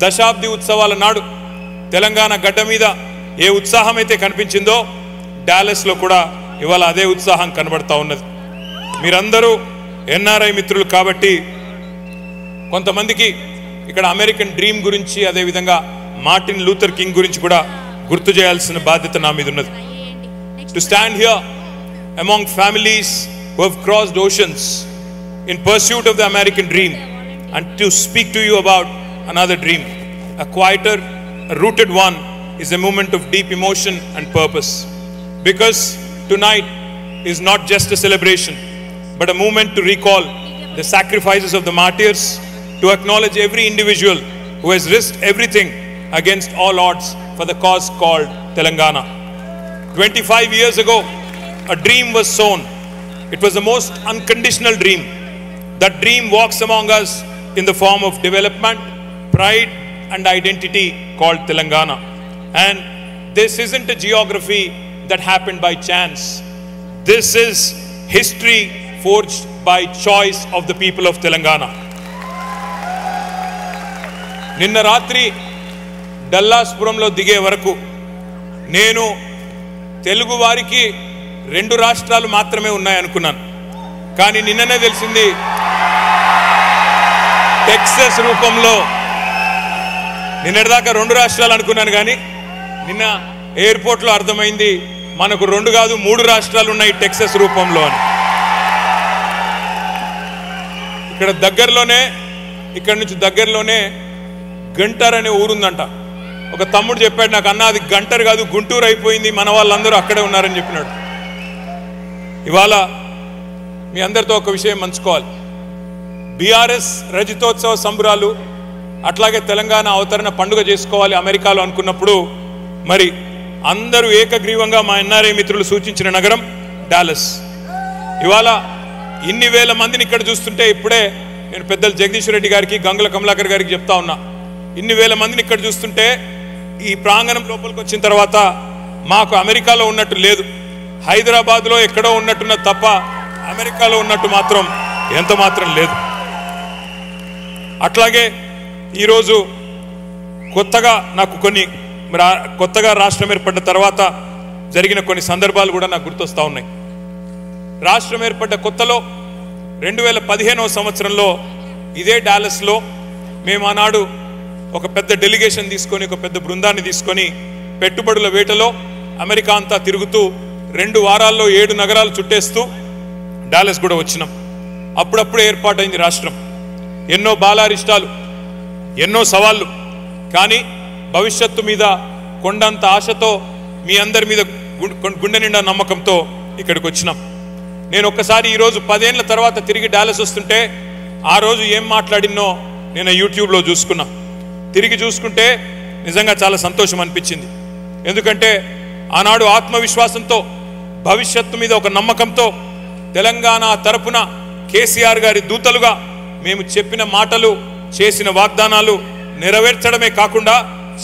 దశాబ్ది ఉత్సవాల నాడు తెలంగాణ గడ్డ మీద ఏ ఉత్సాహం అయితే కనిపించిందో డాలస్లో కూడా ఇవాళ అదే ఉత్సాహం కనబడతా ఉన్నది. మీరందరూ ఎన్ఆర్ఐ మిత్రులు కాబట్టి కొంతమందికి ఇక్కడ అమెరికన్ డ్రీమ్ గురించి అదేవిధంగా మార్టిన్ లూథర్ కింగ్ గురించి కూడా గుర్తు చేయాల్సిన బాధ్యత నా మీద ఉన్నది. To stand here among families who have crossed oceans in pursuit of the American dream and to speak to you about another dream, a quieter, a rooted one, is a moment of deep emotion and purpose, because tonight is not just a celebration but a moment to recall the sacrifices of the martyrs, to acknowledge every individual who has risked everything against all odds for the cause called Telangana. 25 years ago a dream was sown. It was the most unconditional dream. That dream walks among us in the form of development, pride and identity called Telangana. And this isn't a geography that happened by chance. This is history forged by choice of the people of Telangana. నిన్న రాత్రి డల్లాస్పురంలో దిగే వరకు నేను తెలుగు వారికి 2 రాష్ట్రాలు మాత్రమే ఉన్నాయనుకున్నాను. కానీ నిన్ననే తెలిసింది టెక్సస్ రూపంలో, నిన్నటిదాకా 2 రాష్ట్రాలు అనుకున్నాను కానీ నిన్న ఎయిర్పోర్ట్లో అర్థమైంది మనకు 2 కాదు 3 రాష్ట్రాలు ఉన్నాయి టెక్సస్ రూపంలో అని. ఇక్కడ నుంచి దగ్గరలోనే గంటర్ అనే ఊరుందంట. ఒక తమ్ముడు చెప్పాడు నాకు, అన్న అది గంటర్ కాదు గుంటూరు అయిపోయింది, మన వాళ్ళందరూ అక్కడే ఉన్నారని చెప్పినాడు. ఇవాళ మీ అందరితో ఒక విషయం పంచుకోవాలి. బీఆర్ఎస్ రజతోత్సవ సంబరాలు అట్లాగే తెలంగాణ అవతరణ పండుగ చేసుకోవాలి అమెరికాలో అనుకున్నప్పుడు మరి అందరూ ఏకగ్రీవంగా మా ఎన్ఆర్ఐ మిత్రులు సూచించిన నగరం డాలస్. ఇవాళ ఇన్ని వేల మందిని ఇక్కడ చూస్తుంటే ఇప్పుడే నేను పెద్దలు జగదీష్ రెడ్డి గారికి గంగుల కమలాకర్ గారికి చెప్తా ఉన్నా, ఇన్ని వేల మందిని ఇక్కడ చూస్తుంటే ఈ ప్రాంగణం లోపలికి వచ్చిన తర్వాత మాకు అమెరికాలో ఉన్నట్టు లేదు, హైదరాబాద్లో ఎక్కడో ఉన్నట్టున్న తప్ప అమెరికాలో ఉన్నట్టు మాత్రం ఎంత మాత్రం లేదు. అట్లాగే ఈరోజు కొత్తగా రాష్ట్రం ఏర్పడ్డ తర్వాత జరిగిన కొన్ని సందర్భాలు కూడా నాకు గుర్తొస్తా ఉన్నాయి. రాష్ట్రం ఏర్పడ్డ కొత్తలో 2015వ సంవత్సరంలో ఇదే డాలస్లో మేము ఆనాడు ఒక పెద్ద డెలిగేషన్ తీసుకొని ఒక పెద్ద బృందాన్ని తీసుకొని పెట్టుబడుల వేటలో అమెరికా అంతా తిరుగుతూ 2 వారాల్లో 7 నగరాలు చుట్టేస్తూ డాలస్ కూడా వచ్చినాం. అప్పుడప్పుడు ఏర్పాటైంది రాష్ట్రం. ఎన్నో బాలారిష్టాలు, ఎన్నో సవాళ్ళు, కానీ భవిష్యత్తు మీద కొండంత ఆశతో మీ అందరి మీద గుండె నిండా నమ్మకంతో ఇక్కడికి వచ్చినాం. నేను ఒక్కసారి ఈరోజు 10 ఏళ్ల తర్వాత తిరిగి డాలస్ వస్తుంటే ఆ రోజు ఏం మాట్లాడినో నేను యూట్యూబ్లో చూసుకున్నా. తిరిగి చూసుకుంటే నిజంగా చాలా సంతోషం అనిపించింది. ఎందుకంటే ఆనాడు ఆత్మవిశ్వాసంతో భవిష్యత్తు మీద ఒక నమ్మకంతో తెలంగాణ తరపున కేసీఆర్ గారి దూతలుగా మేము చెప్పిన మాటలు, చేసిన వాగ్దానాలు నెరవేర్చడమే కాకుండా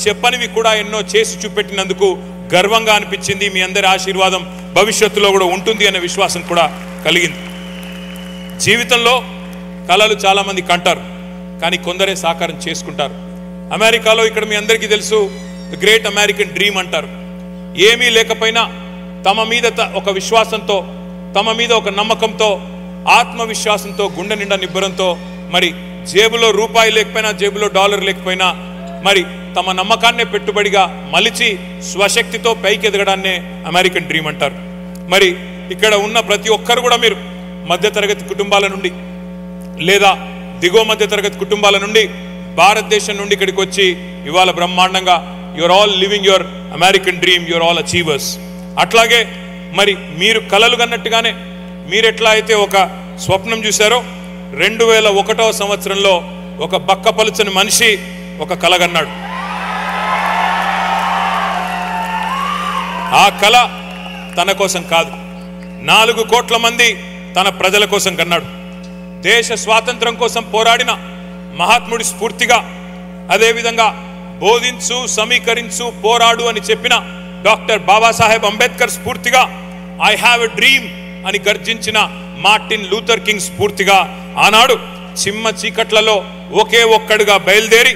చెప్పనివి కూడా ఎన్నో చేసి చూపెట్టినందుకు గర్వంగా అనిపించింది. మీ అందరి ఆశీర్వాదం భవిష్యత్తులో కూడా ఉంటుంది అనే విశ్వాసం కూడా కలిగింది. జీవితంలో కలలు చాలామంది కంటారు, కానీ కొందరే సాకారం చేసుకుంటారు. అమెరికాలో ఇక్కడ మీ అందరికీ తెలుసు ది గ్రేట్ అమెరికన్ డ్రీమ్ అంటారు. ఏమీ లేకపోయినా తమ మీద ఒక విశ్వాసంతో, తమ మీద ఒక నమ్మకంతో, ఆత్మవిశ్వాసంతో, గుండె నిండా నిబ్బరంతో, మరి జేబులో రూపాయి లేకపోయినా జేబులో డాలర్ లేకపోయినా మరి తమ నమ్మకాన్నే పెట్టుబడిగా మలిచి స్వశక్తితో పైకి ఎదగడాన్నే అమెరికన్ డ్రీమ్ అంటారు. మరి ఇక్కడ ఉన్న ప్రతి ఒక్కరు కూడా మీరు మధ్యతరగతి కుటుంబాల నుండి లేదా దిగువ మధ్యతరగతి కుటుంబాల నుండి భారతదేశం నుండి ఇక్కడికి వచ్చి ఇవాళ బ్రహ్మాండంగా you are all living your American dream, you are all achievers. అట్లాగే మరి మీరు కలలు కన్నట్టుగానే మీరు ఎట్లా అయితే ఒక స్వప్నం చూశారో 2001వ సంవత్సరంలో ఒక బక్కపలుచని మనిషి ఒక కల కన్నాడు. ఆ కల తన కోసం కాదు, 4 కోట్ల మంది తన ప్రజల కోసం కన్నాడు. దేశ స్వాతంత్రం కోసం పోరాడిన మహాత్ముడి స్ఫూర్తిగా, అదేవిధంగా బోధించు, సమీకరించు, పోరాడు అని చెప్పిన డాక్టర్ బాబాసాహెబ్ అంబేద్కర్ స్ఫూర్తిగా, ఐ హ్యావ్ ఎ డ్రీమ్ అని గర్జించిన మార్టిన్ లూథర్ కింగ్ స్ఫూర్తిగా ఆనాడు చిమ్మ చీకట్లలో ఒకే ఒక్కడుగా బయలుదేరి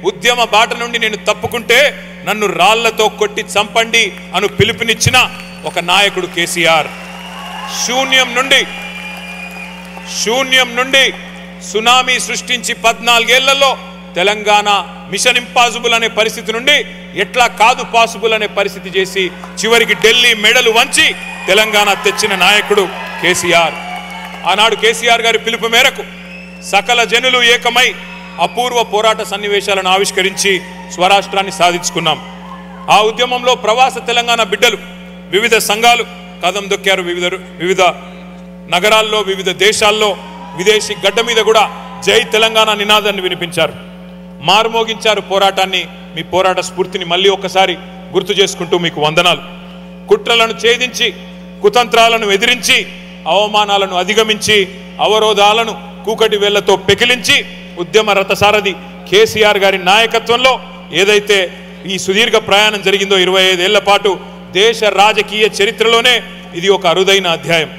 ఉద్యమ బాట నుండి నేను తప్పుకుంటే నన్ను రాళ్లతో కొట్టి చంపండి అను పిలుపునిచ్చిన ఒక నాయకుడు కేసీఆర్. శూన్యం నుండి సునామీ సృష్టించి 14 ఏళ్లలో తెలంగాణ మిషన్ ఇంపాసిబుల్ అనే పరిస్థితి నుండి ఎట్లా కాదు పాసిబుల్ అనే పరిస్థితి చేసి చివరికి ఢిల్లీ మెడలు వంచి తెలంగాణ తెచ్చిన నాయకుడు కేసీఆర్. ఆనాడు కేసీఆర్ గారి పిలుపు మేరకు సకల జనులు ఏకమై అపూర్వ పోరాట సన్నివేశాలను ఆవిష్కరించి స్వరాష్ట్రాన్ని సాధించుకున్నాం. ఆ ఉద్యమంలో ప్రవాస తెలంగాణ బిడ్డలు వివిధ సంఘాలు కదం దొక్కారు. వివిధ నగరాల్లో, వివిధ దేశాల్లో, విదేశీ గడ్డ మీద కూడా జై తెలంగాణ నినాదాన్ని వినిపించారు, మారుమోగించారు పోరాటాన్ని. మీ పోరాట స్ఫూర్తిని మళ్ళీ ఒక్కసారి గుర్తు చేసుకుంటూ మీకు వందనాలు. కుట్రలను ఛేదించి, కుతంత్రాలను ఎదిరించి, అవమానాలను అధిగమించి, అవరోధాలను కూకటి వేళ్లతో పెకిలించి ఉద్యమ రథసారథి కేసీఆర్ గారి నాయకత్వంలో ఏదైతే ఈ సుదీర్ఘ ప్రయాణం జరిగిందో 25 ఏళ్ల పాటు దేశ రాజకీయ చరిత్రలోనే ఇది ఒక అరుదైన అధ్యాయం.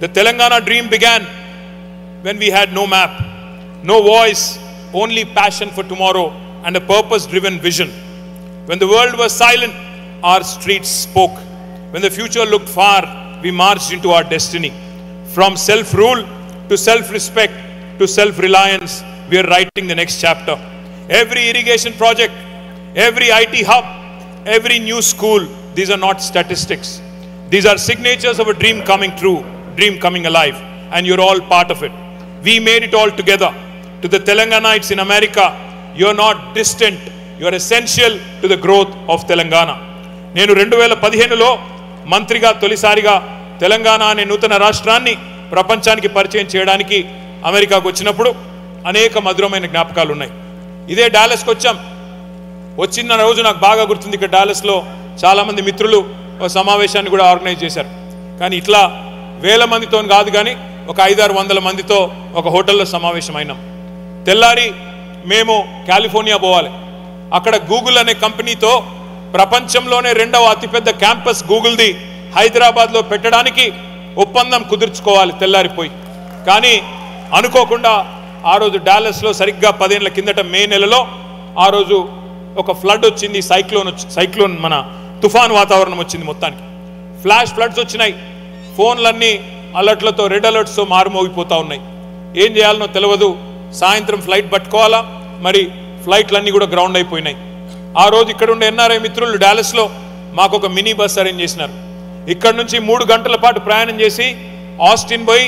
The Telangana dream began when we had no map, no voice, only passion for tomorrow and a purpose-driven vision. When the world was silent, our streets spoke. When the future looked far, we marched into our destiny. From self-rule to self-respect to self-reliance, we are writing the next chapter. Every irrigation project, every IT hub, every new school, these are not statistics. These are signatures of a dream coming true, dream coming alive, and you're all part of it. We made it all together. To the Telanganites in America, you're not distant, you're essential to the growth of Telangana. నేను 2015లో మంత్రిగా తొలిసారిగా తెలంగాణ అనే నూతన రాష్ట్రాన్ని ప్రపంచానికి పరిచయం చేయడానికి అమెరికాకు వచ్చినప్పుడు అనేక మధురమైన జ్ఞాపకాలు ఉన్నాయి. ఇదే డాలస్కి వచ్చాం. వచ్చిన రోజు నాకు బాగా గుర్తుంది. ఇక్కడ డాలస్లో చాలామంది మిత్రులు ఒక సమావేశాన్ని కూడా ఆర్గనైజ్ చేశారు. కానీ ఇట్లా వేల మందితో కాదు, కానీ ఒక 500-600 మందితో ఒక హోటల్లో సమావేశం అయినాం. తెల్లారి మేము కాలిఫోర్నియా పోవాలి. అక్కడ గూగుల్ అనే కంపెనీతో ప్రపంచంలోనే 2వ అతిపెద్ద క్యాంపస్ గూగుల్ది హైదరాబాద్లో పెట్టడానికి ఒప్పందం కుదుర్చుకోవాలి తెల్లారిపోయి. కానీ అనుకోకుండా ఆ రోజు డాలస్లో సరిగ్గా 10 ఏళ్ల కిందట మే నెలలో ఆ రోజు ఒక ఫ్లడ్ వచ్చింది. సైక్లోన్ మన తుఫాన్ వాతావరణం వచ్చింది. మొత్తానికి ఫ్లాష్ ఫ్లడ్స్ వచ్చినాయి. ఫోన్లన్నీ అలర్ట్లతో, రెడ్ అలర్ట్స్తో మారుమోగిపోతూ ఉన్నాయి. ఏం చేయాలనో తెలియదు. సాయంత్రం ఫ్లైట్ పట్టుకోవాలా, మరి ఫ్లైట్లన్నీ కూడా గ్రౌండ్ అయిపోయినాయి. ఆ రోజు ఇక్కడ ఉండే ఎన్ఆర్ఐ మిత్రులు డాలస్లో మాకు ఒక మినీ బస్ అరేంజ్ చేసినారు. ఇక్కడ నుంచి 3 గంటల పాటు ప్రయాణం చేసి ఆస్టిన్ పోయి,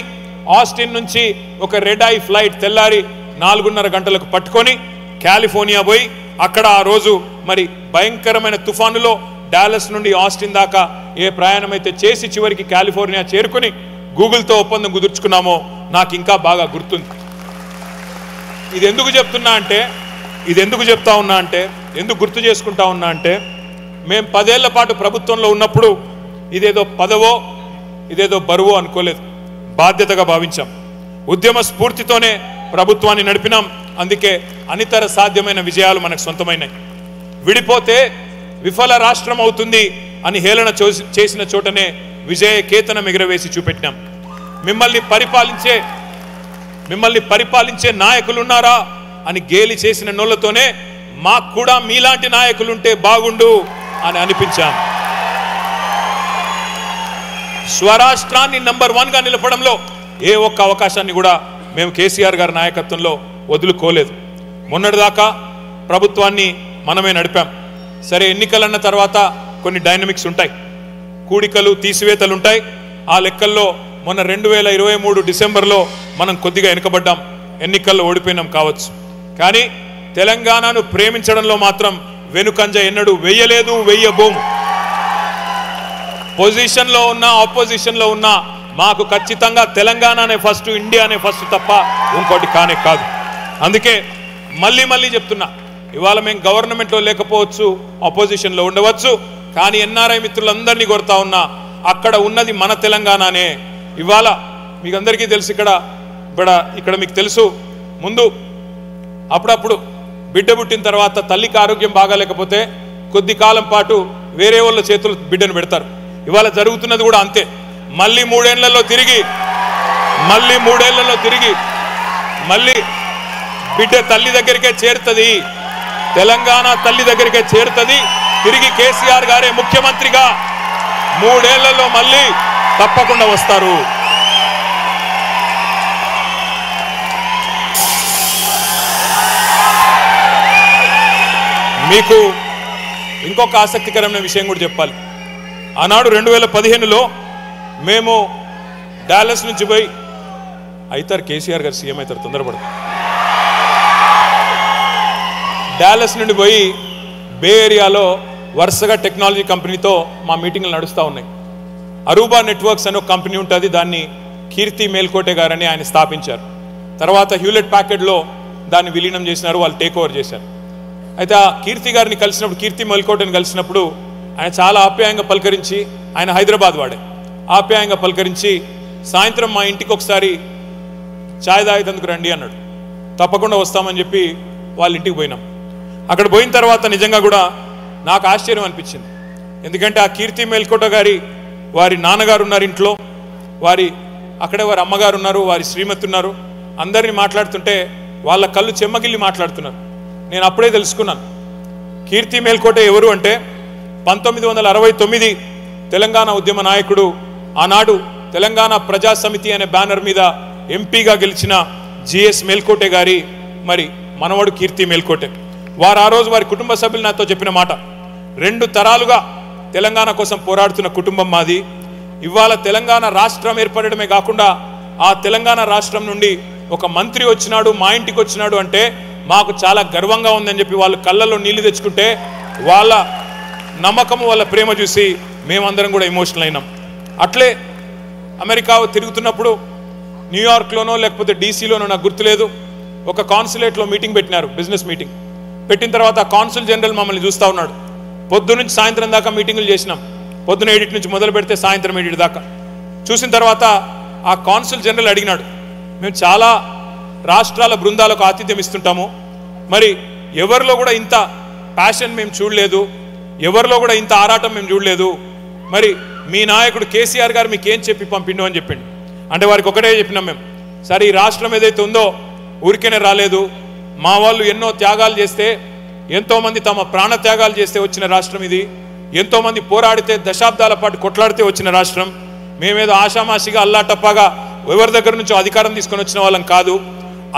ఆస్టిన్ నుంచి ఒక రెడ్ ఐ ఫ్లైట్ తెల్లారి 4:30 గంటలకు పట్టుకొని కాలిఫోర్నియా పోయి అక్కడ ఆ రోజు మరి భయంకరమైన తుఫానులో డాలస్ నుండి ఆస్టిన్ దాకా ఏ ప్రయాణం అయితే చేసి చివరికి కాలిఫోర్నియా చేరుకుని గూగుల్తో ఒప్పందం కుదుర్చుకున్నామో నాకు ఇంకా బాగా గుర్తుంది. ఇది ఎందుకు చెప్తా ఉన్నా అంటే ఎందుకు గుర్తు చేసుకుంటా ఉన్నా అంటే మేము 10 ఏళ్ల పాటు ప్రభుత్వంలో ఉన్నప్పుడు ఇదేదో పదవో ఇదేదో బరువో అనుకోలేదు, బాధ్యతగా భావించాం. ఉద్యమ స్ఫూర్తితోనే ప్రభుత్వాన్ని నడిపినాం. అందుకే అనితర సాధ్యమైన విజయాలు మనకు సొంతమైనాయి. విడిపోతే విఫల రాష్ట్రం అవుతుంది అని హేళన చేసిన చోటనే విజయ కేతనం ఎగురవేసి చూపెట్టినాం. మిమ్మల్ని పరిపాలించే నాయకులున్నారా అని గేలి చేసిన నోళ్లతోనే మాకు కూడా మీలాంటి నాయకులుంటే బాగుండు అని అనిపించాం. స్వరాష్ట్రాన్ని నంబర్ 1గా నిలపడంలో ఏ ఒక్క అవకాశాన్ని కూడా మేము కేసీఆర్ గారి నాయకత్వంలో వదులుకోలేదు. మొన్నటిదాకా ప్రభుత్వాన్ని మనమే నడిపాం. సరే, ఎన్నికలన్న తర్వాత కొన్ని డైనమిక్స్ ఉంటాయి, కూడికలు తీసివేతలు ఉంటాయి. ఆ లెక్కల్లో మొన్న 2023 డిసెంబర్లో మనం కొద్దిగా వెనుకబడ్డాం, ఎన్నికల్లో ఓడిపోయినాం కావచ్చు. కానీ తెలంగాణను ప్రేమించడంలో మాత్రం వెనుకంజ ఎన్నడూ వెయ్యలేదు, వెయ్యబోము. పొజిషన్లో ఉన్నా ఆపోజిషన్లో ఉన్నా మాకు ఖచ్చితంగా తెలంగాణనే ఫస్ట్, ఇండియానే ఫస్ట్ తప్ప ఇంకోటి కానే కాదు. అందుకే మళ్ళీ చెప్తున్నా, ఇవాళ మేము గవర్నమెంట్లో లేకపోవచ్చు, ఆపోజిషన్లో ఉండవచ్చు, కానీ ఎన్ఆర్ఐ మిత్రులందరినీ కోరుతా ఉన్నా, అక్కడ ఉన్నది మన తెలంగాణనే. ఇవాళ మీకు అందరికీ తెలుసు, ఇక్కడ మీకు తెలుసు, ముందు అప్పుడప్పుడు బిడ్డ పుట్టిన తర్వాత తల్లికి ఆరోగ్యం బాగాలేకపోతే కొద్ది కాలం పాటు వేరే వాళ్ళ చేతులు బిడ్డను పెడతారు. ఇవాళ జరుగుతున్నది కూడా అంతే. మళ్ళీ 3 ఏళ్లలో తిరిగి మళ్ళీ బిడ్డ తల్లి దగ్గరికే చేరుతుంది. తెలంగాణ తల్లి దగ్గరికి చేరుతుంది. తిరిగి కేసీఆర్ గారే ముఖ్యమంత్రిగా 3 ఏళ్లలో మళ్ళీ తప్పకుండా వస్తారు. మీకు ఇంకొక ఆసక్తికరమైన విషయం కూడా చెప్పాలి. ఆనాడు 2015లో మేము డాలస్ నుంచి పోయి అవుతారు కేసీఆర్ గారు సీఎం అవుతారు తొందరపడదు. డాలస్ నుండి పోయి బే ఏరియాలో వరుసగా టెక్నాలజీ కంపెనీతో మా మీటింగ్లు నడుస్తూ ఉన్నాయి. అరూబా నెట్వర్క్స్ అనే ఒక కంపెనీ ఉంటుంది. దాన్ని కీర్తి మేల్కోటే గారని ఆయన స్థాపించారు. తర్వాత హ్యూలెట్ ప్యాకెట్లో దాన్ని విలీనం చేసినారు, వాళ్ళు టేక్ ఓవర్ చేశారు. అయితే ఆ కీర్తి గారిని కలిసినప్పుడు, కీర్తి మేల్కోటని కలిసినప్పుడు ఆయన చాలా ఆప్యాయంగా పలకరించి, ఆయన హైదరాబాద్ వాడే, ఆప్యాయంగా పలకరించి సాయంత్రం మా ఇంటికి ఒకసారి ఛాయ్ తాగేందుకు రండి అన్నాడు. తప్పకుండా వస్తామని చెప్పి వాళ్ళ ఇంటికి పోయినాం. అక్కడ పోయిన తర్వాత నిజంగా కూడా నాకు ఆశ్చర్యం అనిపించింది. ఎందుకంటే ఆ కీర్తి మేల్కోట గారి వారి నాన్నగారు ఉన్నారు ఇంట్లో, అక్కడే వారి అమ్మగారు ఉన్నారు, వారి శ్రీమతి ఉన్నారు. అందరినీ మాట్లాడుతుంటే వాళ్ళ కళ్ళు చెమ్మగిల్లి మాట్లాడుతున్నారు. నేను అప్పుడే తెలుసుకున్నాను కీర్తి మేల్కోట ఎవరు అంటే 1969 తెలంగాణ ఉద్యమ నాయకుడు, ఆనాడు తెలంగాణ ప్రజా సమితి అనే బ్యానర్ మీద ఎంపీగా గెలిచిన జిఎస్ మేల్కోటే గారి మరి మనవడు కీర్తి మేల్కోటే. వారు ఆ రోజు వారి కుటుంబ సభ్యులు నాతో చెప్పిన మాట, 2 తరాలుగా తెలంగాణ కోసం పోరాడుతున్న కుటుంబం మాది. ఇవాళ తెలంగాణ రాష్ట్రం ఏర్పడమే కాకుండా ఆ తెలంగాణ రాష్ట్రం నుండి ఒక మంత్రి వచ్చినాడు, మా ఇంటికి వచ్చినాడు అంటే మాకు చాలా గర్వంగా ఉందని చెప్పి వాళ్ళు కళ్ళల్లో నీళ్లు తెచ్చుకుంటే వాళ్ళ నమ్మకము, వాళ్ళ ప్రేమ చూసి మేమందరం కూడా ఎమోషనల్ అయినాం. అట్లే అమెరికా తిరుగుతున్నప్పుడు న్యూయార్క్లోనో లేకపోతే డీసీలోనో నాకు గుర్తులేదు, ఒక కాన్సులేట్లో మీటింగ్ పెట్టినారు, బిజినెస్ మీటింగ్ పెట్టిన తర్వాత కాన్సుల్ జనరల్ మమ్మల్ని చూస్తూ ఉన్నాడు. పొద్దు నుంచి సాయంత్రం దాకా మీటింగులు చేసినాం. పొద్దున 7 నుంచి మొదలు పెడితే సాయంత్రం 7 దాకా చూసిన తర్వాత ఆ కాన్సుల్ జనరల్ అడిగినాడు, మేము చాలా రాష్ట్రాల బృందాలకు ఆతిథ్యం ఇస్తుంటాము, మరి ఎవరిలో కూడా ఇంత ప్యాషన్ మేము చూడలేదు, ఎవరిలో కూడా ఇంత ఆరాటం మేము చూడలేదు, మరి మీ నాయకుడు కేసీఆర్ గారు మీకు ఏం చెప్పి పంపిండు అని చెప్పిండు. అంటే వారికి ఒకటే చెప్పినాం మేము, సరే ఈ రాష్ట్రం ఏదైతే ఉందో ఊరికేనే రాలేదు, మా వాళ్ళు ఎన్నో త్యాగాలు చేస్తే, ఎంతోమంది తమ ప్రాణ త్యాగాలు చేస్తే వచ్చిన రాష్ట్రం ఇది, ఎంతోమంది పోరాడితే దశాబ్దాల పాటు కొట్లాడితే వచ్చిన రాష్ట్రం. మేమేదో ఆషామాషిగా అల్లాటప్పగా ఎవరి దగ్గర నుంచో అధికారం తీసుకొని వచ్చిన వాళ్ళం కాదు.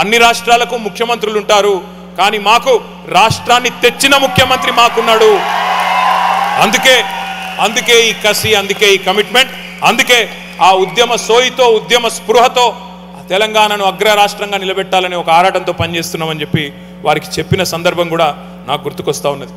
అన్ని రాష్ట్రాలకు ముఖ్యమంత్రులు ఉంటారు, కానీ మాకు రాష్ట్రాన్ని తెచ్చిన ముఖ్యమంత్రి మాకున్నాడు. అందుకే ఈ కసి, అందుకే ఈ కమిట్మెంట్, అందుకే ఆ ఉద్యమ సోయితో, ఉద్యమ స్పృహతో తెలంగాణను అగ్ర రాష్ట్రంగా నిలబెట్టాలని ఒక ఆరాటంతో పనిచేస్తున్నామని చెప్పి వారికి చెప్పిన సందర్భం కూడా నాకు గుర్తుకొస్తా ఉన్నది.